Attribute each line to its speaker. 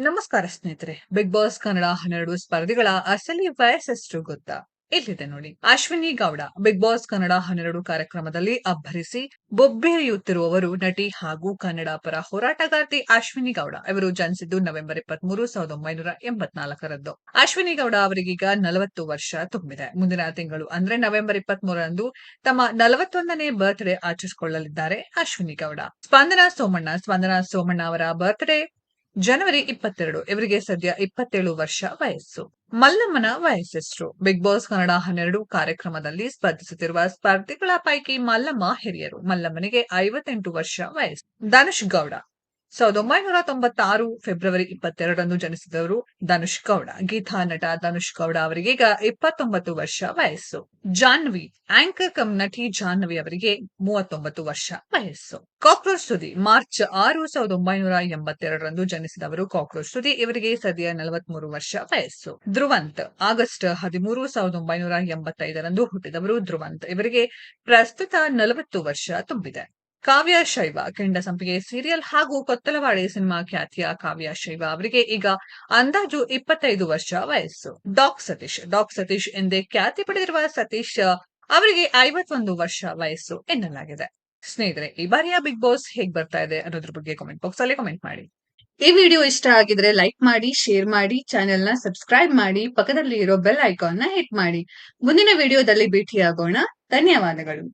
Speaker 1: ನಮಸ್ಕಾರ ಸ್ನೇಹಿತರೆ. Big boss Kannada 12 ಸ್ಪರ್ಧಿಗಳ ಅಸಲಿ ವಯಸ್ಸೆಷ್ಟು ಗೊತ್ತಾ? ಇಲ್ಲಿದೆ ನೋಡಿ. ಅಶ್ವಿನಿ ಗೌಡ ಬಿಗ್ ಬಾಸ್ ಕನ್ನಡ 12 ಕಾರ್ಯಕ್ರಮದಲ್ಲಿ ಅಬ್ಬರಿಸಿ ಬೊಬ್ಬೆಯುತ್ತಿರುವವರು ನಟಿ ಹಾಗೂ ಕನ್ನಡ ಪರ ಹೋರಾಟಗಾರ್ತಿ ಅಶ್ವಿನಿ ಗೌಡ. ಇವರು ಜನಿಸಿದ್ದು ನವೆಂಬರ್ 23, 1984ರಂದು. ಅಶ್ವಿನಿ ಗೌಡ ಅವರಿಗೀಗ 40 ವರ್ಷ ತುಂಬಿದೆ. ಮುಂದಿನ ತಿಂಗಳು ಅಂದ್ರೆ ನವೆಂಬರ್ 23ರಂದು ತಮ್ಮ 41ನೇ ಬರ್ತ್ಡೇ ಆಚರಿಸಿಕೊಳ್ಳಲಿದ್ದಾರೆ ಅಶ್ವಿನಿ ಗೌಡ. ಸ್ಪಂದನಾ ಸೋಮಣ್ಣ ಅವರ ಬರ್ತ್ಡೇ ಜನವರಿ 22. ಇವರಿಗೆ ಸದ್ಯ 27 ವರ್ಷ ವಯಸ್ಸು. ಮಲ್ಲಮ್ಮನ ವಯಸ್ಸೆಷ್ಟು? ಬಿಗ್ ಬಾಸ್ ಕನ್ನಡ 12 ಕಾರ್ಯಕ್ರಮದಲ್ಲಿ ಸ್ಪರ್ಧಿಸುತ್ತಿರುವ ಸ್ಪರ್ಧಿಗಳ ಪೈಕಿ ಮಲ್ಲಮ್ಮ ಹಿರಿಯರು. ಮಲ್ಲಮ್ಮನಿಗೆ 58 ವರ್ಷ ವಯಸ್ಸು. ಧನುಷ್ ಗೌಡ 1996 ಫೆಬ್ರವರಿ 22ರಂದು ಜನಿಸಿದವರು ಧನುಷ್ ಗೌಡ. ಗೀತಾ ನಟ ಧನುಷ್ ಗೌಡ ಅವರಿಗೀಗ 29 ವರ್ಷ ವಯಸ್ಸು. ಜಾಹ್ನವಿ ಆಂಕರ್ ಕಮ್ ನಟಿ ಜಾಹ್ನವಿ ಅವರಿಗೆ 39 ವರ್ಷ ವಯಸ್ಸು. ಕಾಕ್ರೋಚ್ ಸುದಿ ಮಾರ್ಚ್ 6, 1982ರಂದು ಜನಿಸಿದವರು ಕಾಕ್ರೋಚ್ ಸುದಿ. ಇವರಿಗೆ ಸದ್ಯ 43 ವರ್ಷ ವಯಸ್ಸು. ಧ್ರುವಂತ್ ಆಗಸ್ಟ್ 13, 1985ರಂದು ಹುಟ್ಟಿದವರು ಧ್ರುವಂತ್. ಇವರಿಗೆ ಪ್ರಸ್ತುತ 40 ವರ್ಷ ತುಂಬಿದೆ. ಕಾವ್ಯ ಶೈವ ಕೆಂಡ ಸಂಪಿಗೆ ಸೀರಿಯಲ್ ಹಾಗೂ ಕೊತ್ತಲವಾಡಿ ಸಿನಿಮಾ ಖ್ಯಾತಿಯ ಕಾವ್ಯ ಶೈವ ಅವರಿಗೆ ಈಗ ಅಂದಾಜು 25 ವರ್ಷ ವಯಸ್ಸು. ಡಾಕ್ ಸತೀಶ್ ಎಂದೇ ಖ್ಯಾತಿ ಪಡೆದಿರುವ ಸತೀಶ್ ಅವರಿಗೆ 51 ವರ್ಷ ವಯಸ್ಸು ಎನ್ನಲಾಗಿದೆ. ಸ್ನೇಹಿತರೆ, ಈ ಬಾರಿಯ ಬಿಗ್ ಬಾಸ್ ಹೇಗ್ ಬರ್ತಾ ಇದೆ ಅನ್ನೋದ್ರ ಬಗ್ಗೆ ಕಾಮೆಂಟ್ ಬಾಕ್ಸ್ ಅಲ್ಲಿ ಕಾಮೆಂಟ್ ಮಾಡಿ. ಈ ವಿಡಿಯೋ ಇಷ್ಟ ಆಗಿದ್ರೆ ಲೈಕ್ ಮಾಡಿ, ಶೇರ್ ಮಾಡಿ, ಚಾನೆಲ್ ನ ಸಬ್ಸ್ಕ್ರೈಬ್ ಮಾಡಿ, ಪಕ್ಕದಲ್ಲಿ ಇರೋ ಬೆಲ್ ಐಕಾನ್ ನ ಹಿಟ್ ಮಾಡಿ. ಮುಂದಿನ ವಿಡಿಯೋದಲ್ಲಿ ಭೇಟಿಯಾಗೋಣ. ಧನ್ಯವಾದಗಳು.